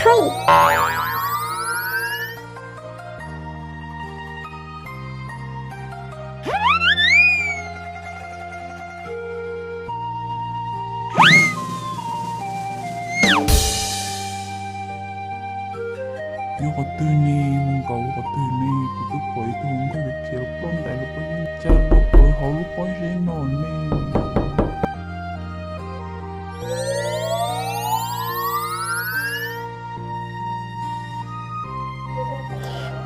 thôi. 요거 뜨니 뭔가 요거 뜨니 그도 거의 그런 거 이렇게 뻔다 이거 진짜 너 거의 하루 번씩 넣네.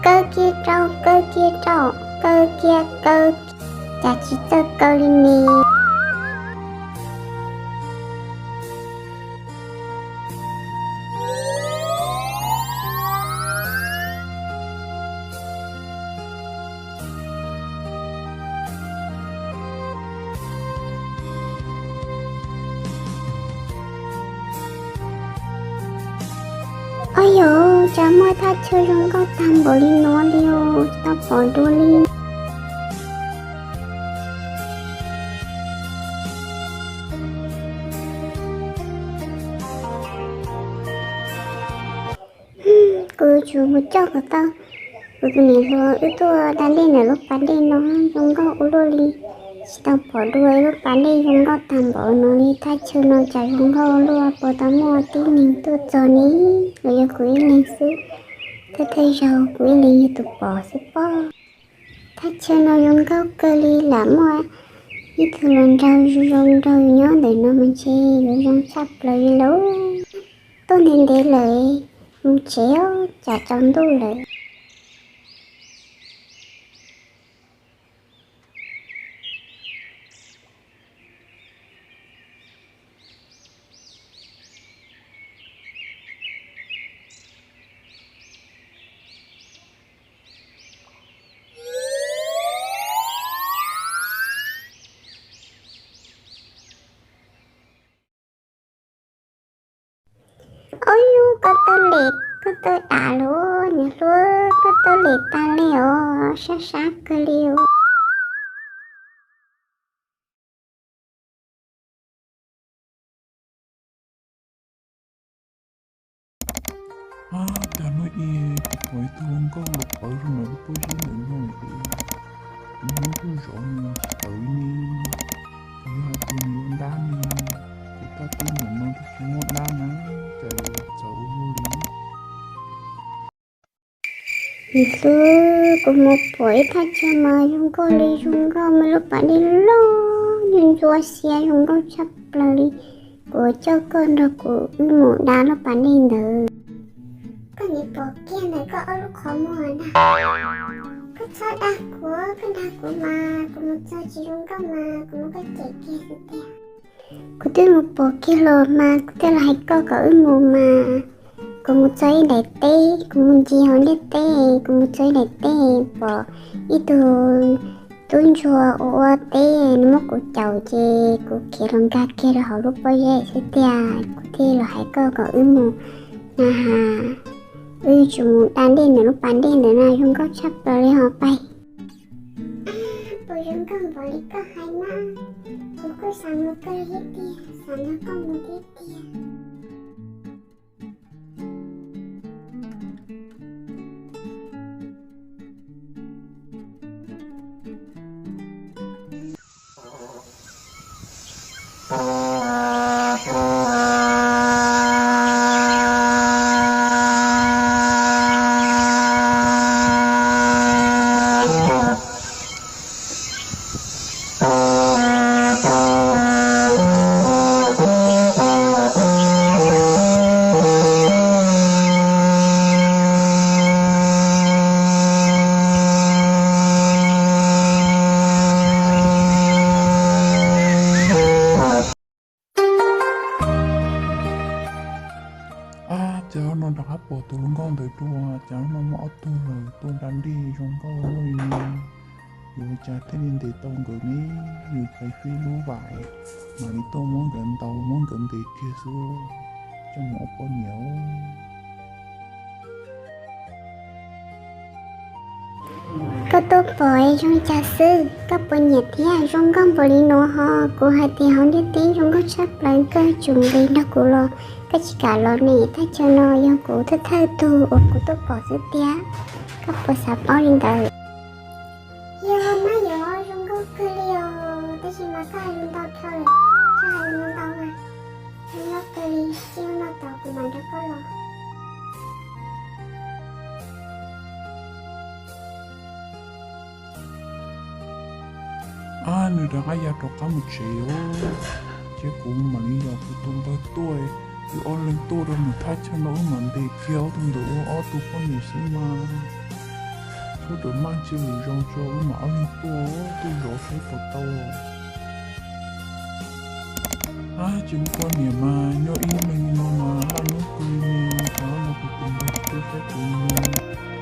Cơ kia trâu, cơ kia trâu, cơ kia cơ. Chả chỉ tơ cơ lên nè. Ôi dồi, chả mơ tha chơi trong có thằng bỏ đi nó liêu, tao bỏ đua đi. Cứ chú một chốc của tao, cứ cái này thôi, ư tôi đang lên ở lúc bán đi nó trong có ô lô đi. Tao bỏ đuôi lúc bán đi trong có thằng bỏ nó đi tha chơi nó chả trong có ô lô, bỏ tao mua tí mình tôi cho ní, rồi cho quý lên xứ. Tôi thấy rau quý lên như tụi bỏ xứ bỏ. Tha chơi nó trong có cơ ly lắm mà. Như thường lần rau nhớ để nó mình chê, rồi trong sắp lời lâu. Tôi nên để lời, không chéo, chả trong đu lời. Ôi có tơ liệt, có tơ đá luôn, nhớ luôn, có tơ liệt ta liều, sát sát cơ liều. 아, 나는 이 거의 그런 거 얼른 어디 보시는 거 너무 좀 어이니 그하고 다니 그다 뜨는 너 중요 나나 저 우리 Itu cũng một buổi tha cho mà chúng con đi chúng con mà lúc bạn đi lo nhưng chua xe chúng con sắp là đi của cho con rồi của một đá lúc bạn đi nữa con đi bộ kia này có ở lúc khó mùa nè có cho đá của mà của một cho chị chúng con mà của một cái trẻ kia sự tè của tôi một bộ kia rồi mà của tôi là hay có mùa mà có một chơi đại tê, có một gì hỏi đại tê, có một chơi đại tê, bỏ ít đồ tuôn chùa ô tê, nó mất của cháu chê, của kia lòng ca kia rồi họ lúc bao giờ sẽ tê của tê là hãy có mù, nà hà, chúng đàn đen nữa lúc bán đen nữa là chúng có chấp rồi họ bay. Bố chúng con bỏ đi có hai má, của cô sáng nó cơ hết tê, sáng nó có một hết tê. cháu nó đã bỏ tụi con tới chùa cháu nó mỏ tôi rồi tôi đang đi trong có rồi dù cha thế nên thì tôi gần ý dù phải phi lú vải mà đi tôi muốn gần tàu muốn gần thì kia xưa trong một con nhớ có tôi bồi trong trà sư có bồi nhiệt thế trong con bồi đi nó ho của hai tí hòn đi tí trong có sắp lại cơ chuẩn đi nó của lo tất cả lo này ta cho nó yêu cụ thức thơ tu ở cụ tốt bỏ dưới tía các bộ sạp bao lên đời yêu má yêu trong câu cười yêu ta chỉ mà cái luôn tao theo rồi cho hai luôn tao mà nó cười chiêu nó tao của mình đã có lo người đã hay cho cả một triệu chứ cũng mà lý do của tôi bao tuổi thì on lên tôi đâu mà thay cho nó mà để kéo tôi đủ ở tôi có nhiều xí mà tôi được mang chiều rong cho mà ở lên tôi rõ thấy của tôi chỉ có nhiều mà nhớ ý mình nó mà nó cười nè nó cũng tình tôi phải cười nè